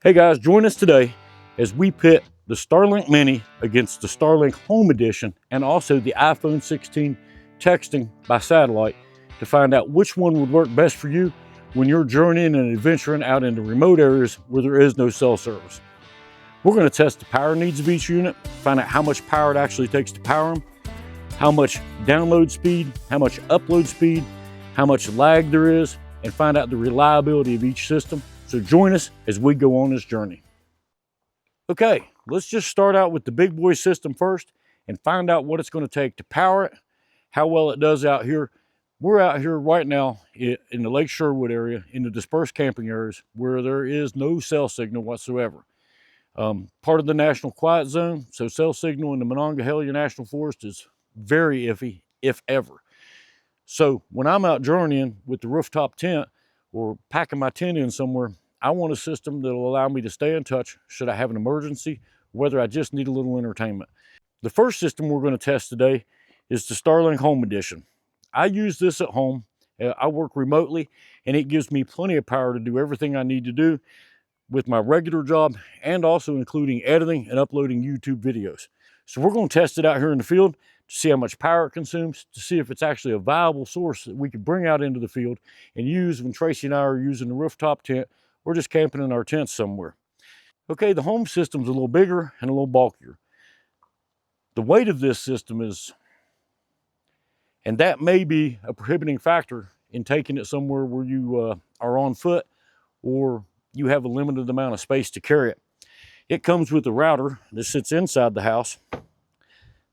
Hey guys, join us today as we pit the Starlink Mini against the Starlink Home Edition and also the iPhone 16 texting by satellite to find out which one would work best for you when you're journeying and adventuring out into remote areas where there is no cell service. We're going to test the power needs of each unit, find out how much power it actually takes to power them, how much download speed, how much upload speed, how much lag there is, and find out the reliability of each system. So join us as we go on this journey. Okay, let's just start out with the big boy system first and find out what it's going to take to power it, how well it does out here. We're out here right now in the Lake Sherwood area, in the dispersed camping areas where there is no cell signal whatsoever. Part of the National Quiet Zone, so cell signal in the Monongahela National Forest is very iffy, if ever. So when I'm out journeying with the rooftop tent or packing my tent in somewhere, I want a system that'll allow me to stay in touch should I have an emergency, whether I just need a little entertainment. The first system we're going to test today is the Starlink Home Edition. I use this at home. I work remotely, and it gives me plenty of power to do everything I need to do with my regular job, and also including editing and uploading YouTube videos. So we're going to test it out here in the field to see how much power it consumes, to see if it's actually a viable source that we could bring out into the field and use when Tracy and I are using the rooftop tent or just camping in our tents somewhere. Okay, the home system's a little bigger and a little bulkier. The weight of this system is, and that may be a prohibiting factor in taking it somewhere where you are on foot or you have a limited amount of space to carry it. It comes with a router that sits inside the house.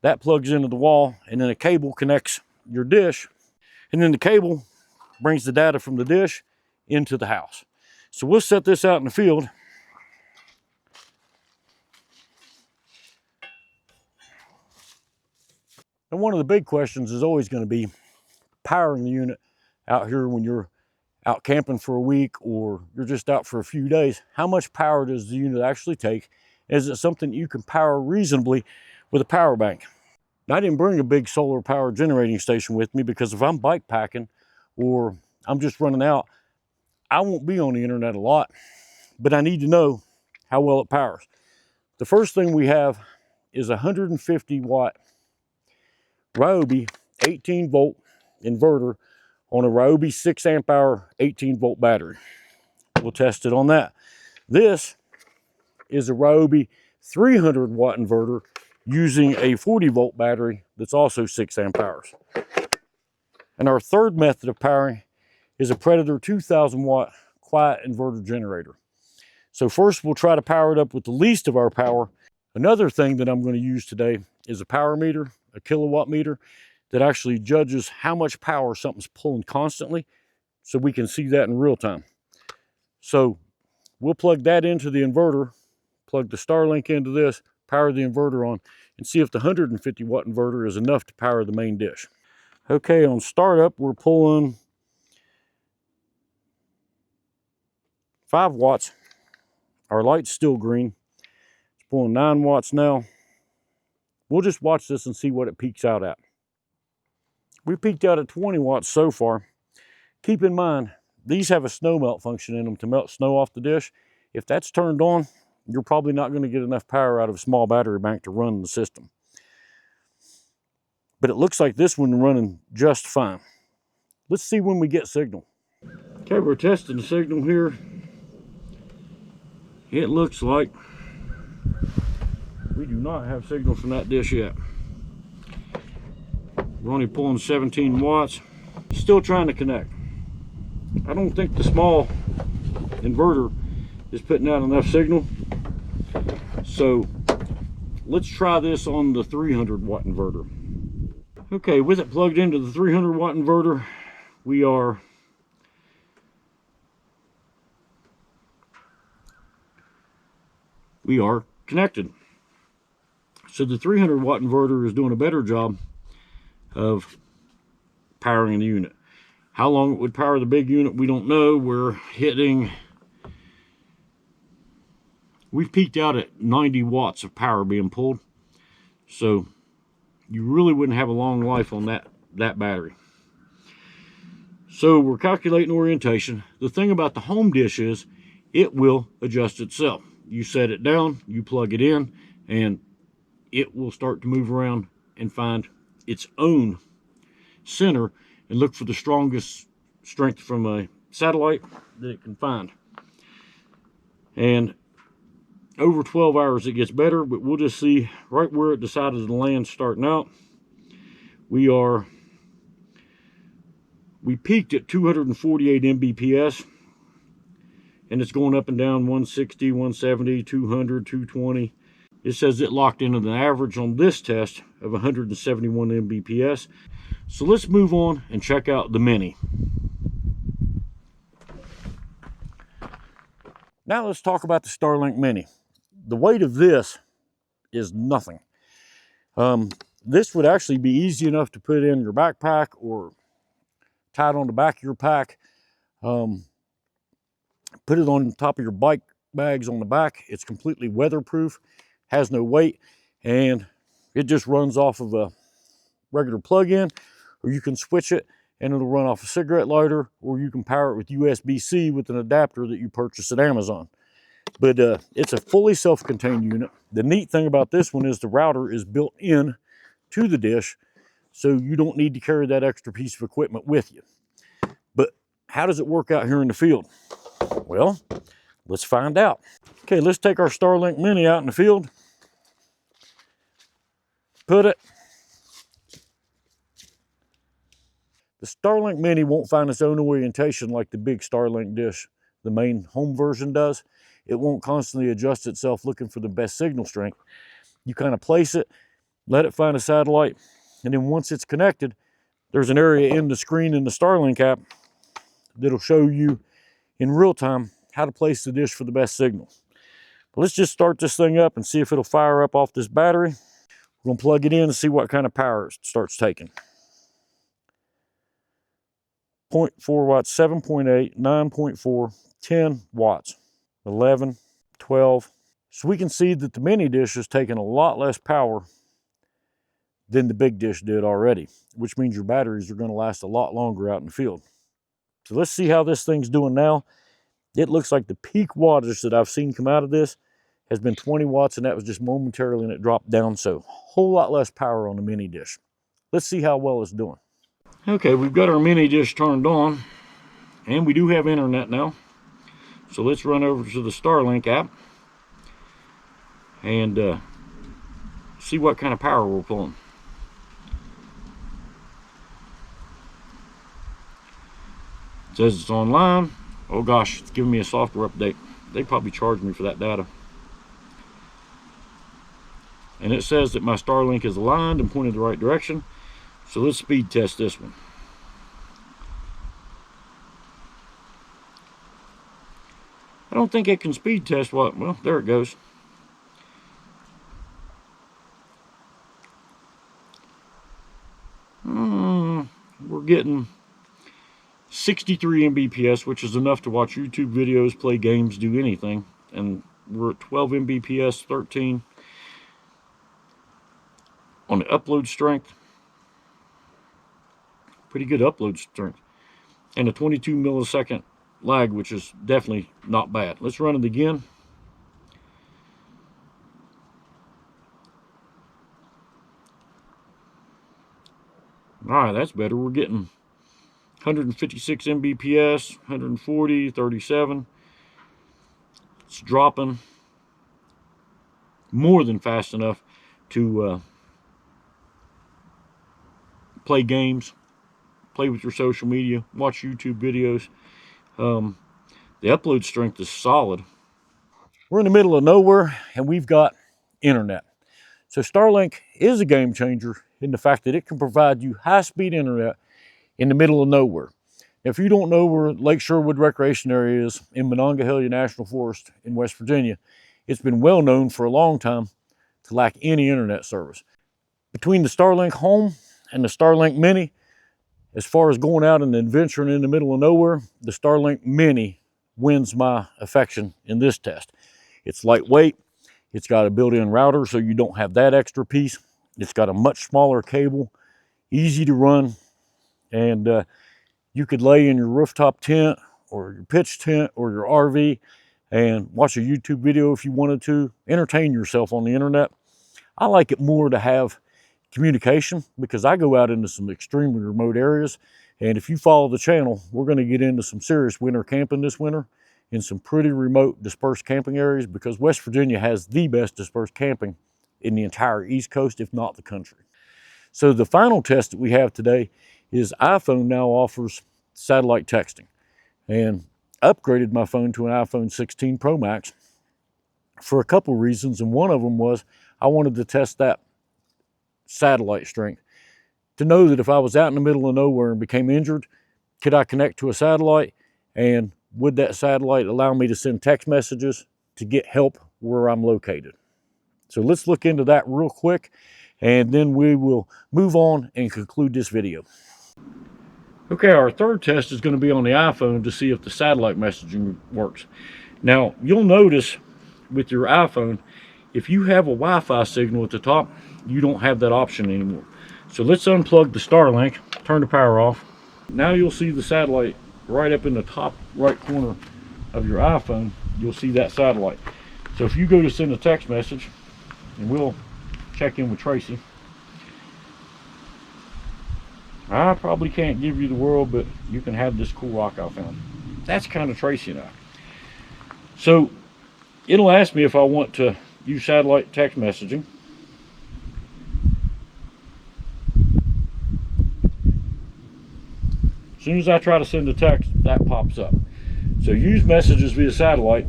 That plugs into the wall, and then a cable connects your dish, and then the cable brings the data from the dish into the house. So we'll set this out in the field. And one of the big questions is always going to be powering the unit out here when you're out camping for a week or you're just out for a few days. How much power does the unit actually take? Is it something you can power reasonably with a power bank? Now, I didn't bring a big solar power generating station with me because if I'm bike packing or I'm just running out, I won't be on the internet a lot, but I need to know how well it powers. The first thing we have is a 150 watt Ryobi 18 volt inverter on a Ryobi 6 amp hour 18 volt battery. We'll test it on that. This is a Ryobi 300 watt inverter using a 40 volt battery that's also 6 amp hours. And our third method of powering is a Predator 2000 watt quiet inverter generator. So first we'll try to power it up with the least of our power. Another thing that I'm going to use today is a power meter, a kilowatt meter, that actually judges how much power something's pulling constantly so we can see that in real time. So we'll plug that into the inverter, plug the Starlink into this, power the inverter on, and see if the 150 watt inverter is enough to power the main dish. Okay, on startup, we're pulling 5 watts. Our light's still green. It's pulling 9 watts now. We'll just watch this and see what it peaks out at. We peaked out at 20 watts so far. Keep in mind, these have a snow melt function in them to melt snow off the dish. If that's turned on, you're probably not going to get enough power out of a small battery bank to run the system. But it looks like this one's running just fine. Let's see when we get signal. Okay, we're testing the signal here. It looks like we do not have signal from that dish yet. We're only pulling 17 watts. Still trying to connect. I don't think the small inverter is putting out enough signal. So let's try this on the 300 watt inverter. Okay, with it plugged into the 300 watt inverter, we are connected. So the 300 watt inverter is doing a better job of powering the unit. How long it would power the big unit, we don't know. We've peaked out at 90 watts of power being pulled. So you really wouldn't have a long life on that battery. So we're calculating orientation. The thing about the home dish is it will adjust itself. You set it down, you plug it in, and it will start to move around and find its own center and look for the strongest strength from a satellite that it can find. And over 12 hours it gets better, but we'll just see right where it decided to land starting out. We peaked at 248 Mbps, and it's going up and down 160, 170, 200, 220. It says it locked in at an average on this test of 171 Mbps. So let's move on and check out the Mini. Now let's talk about the Starlink Mini. The weight of this is nothing. This would actually be easy enough to put in your backpack or tie it on the back of your pack. Put it on top of your bike bags on the back. It's completely weatherproof, has no weight, and it just runs off of a regular plug-in, or you can switch it and it'll run off a cigarette lighter, or you can power it with USB-C with an adapter that you purchase at Amazon. But it's a fully self-contained unit. The neat thing about this one is the router is built in to the dish, so you don't need to carry that extra piece of equipment with you. But how does it work out here in the field? Well, let's find out. Okay, let's take our Starlink Mini out in the field. Put it. The Starlink Mini won't find its own orientation like the big Starlink dish, the main home version, does. It won't constantly adjust itself looking for the best signal strength. You kind of place it, let it find a satellite, and then once it's connected, there's an area in the screen in the Starlink app that'll show you in real time how to place the dish for the best signal. But let's just start this thing up and see if it'll fire up off this battery. We're gonna plug it in and see what kind of power it starts taking. 0.4 watts, 7.8, 9.4, 10 watts, 11, 12. So we can see that the mini dish is taking a lot less power than the big dish did already, which means your batteries are going to last a lot longer out in the field. So let's see how this thing's doing now. It looks like the peak wattage that I've seen come out of this has been 20 watts, and that was just momentarily, and it dropped down, so a whole lot less power on the mini dish. Let's see how well it's doing. Okay, we've got our mini dish turned on, and we do have internet now. So let's run over to the Starlink app and see what kind of power we're pulling. It says it's online. Oh gosh, it's giving me a software update. They probably charged me for that data. And it says that my Starlink is aligned and pointed the right direction. So let's speed test this one. I don't think it can speed test what, well, there it goes. We're getting 63 Mbps, which is enough to watch YouTube videos, play games, do anything. And we're at 12 Mbps, 13 on the upload strength. Pretty good upload strength. And a 22 millisecond lag, which is definitely not bad. Let's run it again. All right, that's better. We're getting 156 Mbps, 140, 37. It's dropping more than fast enough to play games, play with your social media, watch YouTube videos. The upload strength is solid. We're in the middle of nowhere and we've got internet. So Starlink is a game changer in the fact that it can provide you high-speed internet in the middle of nowhere. If you don't know where Lake Sherwood Recreation Area is in Monongahela National Forest in West Virginia, it's been well known for a long time to lack any internet service. Between the Starlink Home and the Starlink Mini, as far as going out and adventuring in the middle of nowhere, the Starlink Mini wins my affection in this test. It's lightweight. It's got a built-in router, so you don't have that extra piece. It's got a much smaller cable, easy to run, and you could lay in your rooftop tent or your pitch tent or your RV, and watch a YouTube video if you wanted to, entertain yourself on the internet. I like it more to have communication because I go out into some extremely remote areas. And if you follow the channel, we're going to get into some serious winter camping this winter in some pretty remote dispersed camping areas, because West Virginia has the best dispersed camping in the entire East Coast, if not the country. So the final test that we have today is iPhone now offers satellite texting. And I upgraded my phone to an iPhone 16 Pro Max for a couple reasons. And one of them was I wanted to test that satellite strength to know that if I was out in the middle of nowhere and became injured, could I connect to a satellite, and would that satellite allow me to send text messages to get help where I'm located? So let's look into that real quick, and then we will move on and conclude this video. Okay, our third test is going to be on the iPhone to see if the satellite messaging works. Now, you'll notice with your iPhone, if you have a Wi-Fi signal at the top, you don't have that option anymore. So let's unplug the Starlink, turn the power off. Now you'll see the satellite right up in the top right corner of your iPhone. You'll see that satellite. So if you go to send a text message, and we'll check in with Tracy. I probably can't give you the world, but you can have this cool rock I found. That's kind of Tracy and I. So it'll ask me if I want to use satellite text messaging. As soon as I try to send a text, that pops up. So use messages via satellite,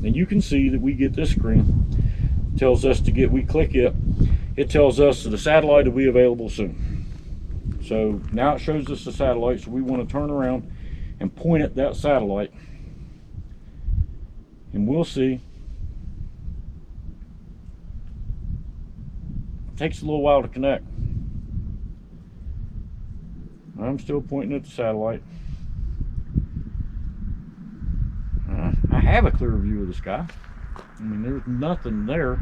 and you can see that we get this screen. It tells us we click it. It tells us that the satellite will be available soon. So now it shows us the satellite, so we want to turn around and point at that satellite, and we'll see. It takes a little while to connect. I'm still pointing at the satellite. I have a clear view of the sky. I mean, there's nothing there.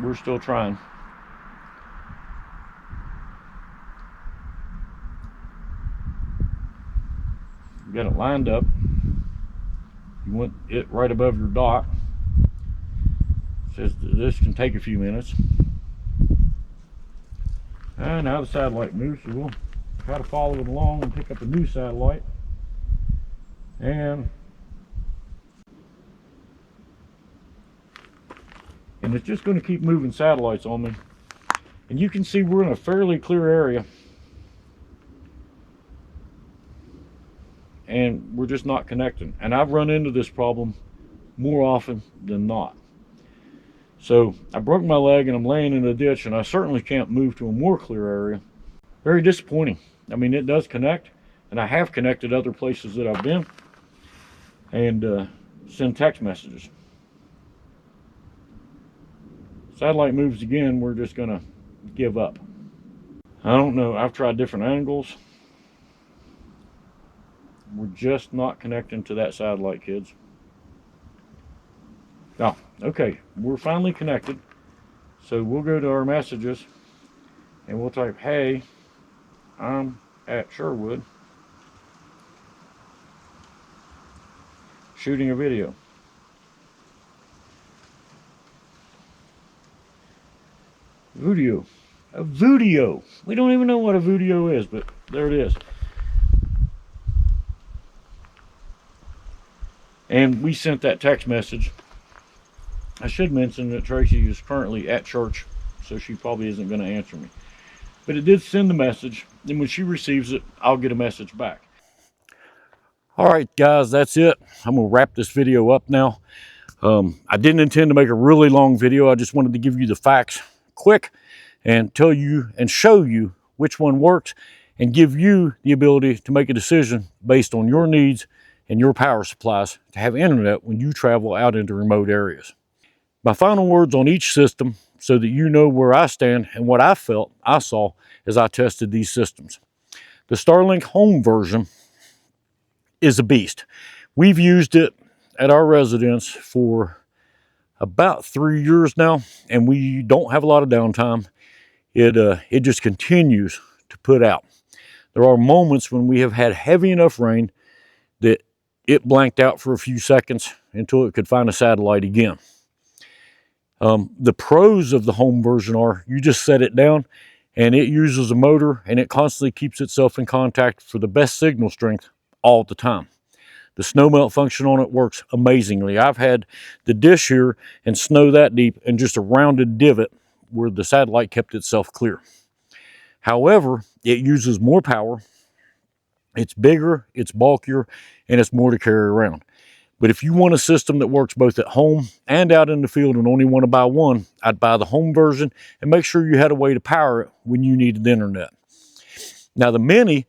We're still trying. You got it lined up. You want it right above your dot. It says this can take a few minutes. And now the satellite moves, so we'll try to follow it along and pick up a new satellite. And it's just going to keep moving satellites on me. And you can see we're in a fairly clear area, and we're just not connecting. And I've run into this problem more often than not. So I broke my leg and I'm laying in a ditch, and I certainly can't move to a more clear area. Very disappointing. I mean, it does connect, and I have connected other places that I've been, and send text messages. Satellite moves again, we're just gonna give up. I don't know, I've tried different angles. We're just not connecting to that satellite, kids. Oh, okay, we're finally connected. So we'll go to our messages and we'll type, hey, I'm at Sherwood shooting a video. Video. A video. We don't even know what a video is, but there it is. And we sent that text message. I should mention that Tracy is currently at church, so she probably isn't going to answer me. But it did send the message, and when she receives it, I'll get a message back. All right, guys, that's it. I'm going to wrap this video up now. I didn't intend to make a really long video. I just wanted to give you the facts quick and tell you and show you which one works and give you the ability to make a decision based on your needs and your power supplies to have internet when you travel out into remote areas. My final words on each system so that you know where I stand and what I felt I saw as I tested these systems. The Starlink home version is a beast. We've used it at our residence for about 3 years now, and we don't have a lot of downtime. It just continues to put out. There are moments when we have had heavy enough rain that it blanked out for a few seconds until it could find a satellite again. The pros of the home version are you just set it down and it uses a motor and it constantly keeps itself in contact for the best signal strength all the time. The snow melt function on it works amazingly. I've had the dish here and snow that deep and just a rounded divot where the satellite kept itself clear. However, it uses more power, it's bigger, it's bulkier, and it's more to carry around. But if you want a system that works both at home and out in the field and only want to buy one, I'd buy the home version and make sure you had a way to power it when you needed the internet. Now the Mini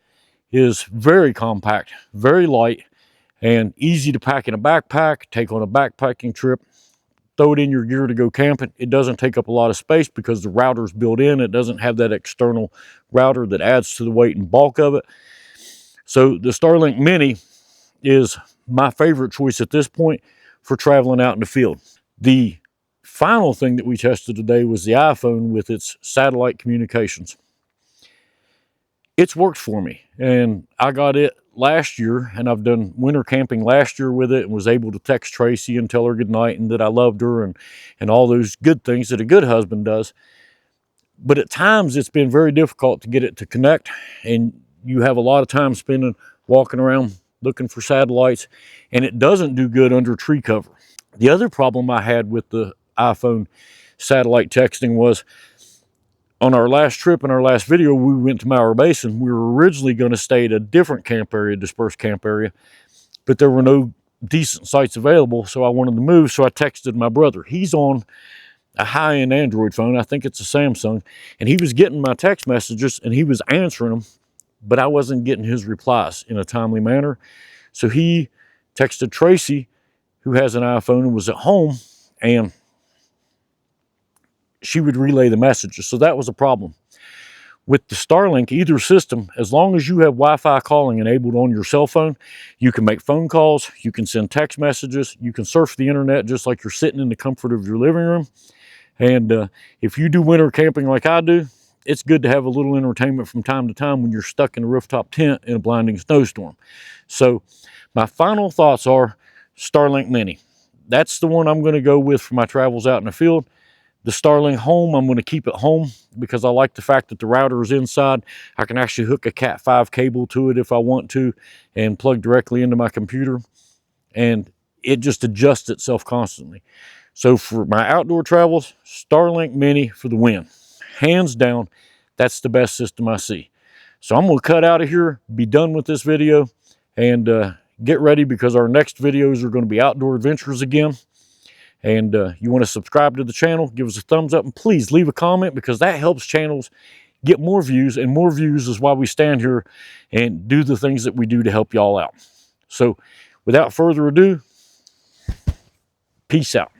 is very compact, very light, and easy to pack in a backpack, take on a backpacking trip, throw it in your gear to go camping. It doesn't take up a lot of space because the router's built in. It doesn't have that external router that adds to the weight and bulk of it. So the Starlink Mini is my favorite choice at this point for traveling out in the field. The final thing that we tested today was the iPhone with its satellite communications. It's worked for me, and I got it last year, and I've done winter camping last year with it and was able to text Tracy and tell her good night and that I loved her and all those good things that a good husband does. But at times it's been very difficult to get it to connect, and you have a lot of time spending walking around looking for satellites, and it doesn't do good under tree cover. The other problem I had with the iPhone satellite texting was on our last trip, in our last video, we went to Mauer Basin. We were originally going to stay at a different camp area, dispersed camp area, but there were no decent sites available, so I wanted to move, so I texted my brother. He's on a high-end Android phone. I think it's a Samsung, and he was getting my text messages, and he was answering them, but I wasn't getting his replies in a timely manner. So he texted Tracy, who has an iPhone and was at home, and she would relay the messages. So that was a problem. With the Starlink, either system, as long as you have Wi-Fi calling enabled on your cell phone, you can make phone calls, you can send text messages, you can surf the internet just like you're sitting in the comfort of your living room. And if you do winter camping like I do, it's good to have a little entertainment from time to time when you're stuck in a rooftop tent in a blinding snowstorm. So my final thoughts are Starlink Mini. That's the one I'm going to go with for my travels out in the field. The Starlink Home, I'm going to keep it home because I like the fact that the router is inside. I can actually hook a Cat 5 cable to it if I want to and plug directly into my computer. And it just adjusts itself constantly. So for my outdoor travels, Starlink Mini for the win. Hands down, that's the best system I see. So I'm going to cut out of here, be done with this video, and get ready because our next videos are going to be outdoor adventures again. And you want to subscribe to the channel, give us a thumbs up, and please leave a comment because that helps channels get more views, and more views is why we stand here and do the things that we do to help y'all out. So without further ado, peace out.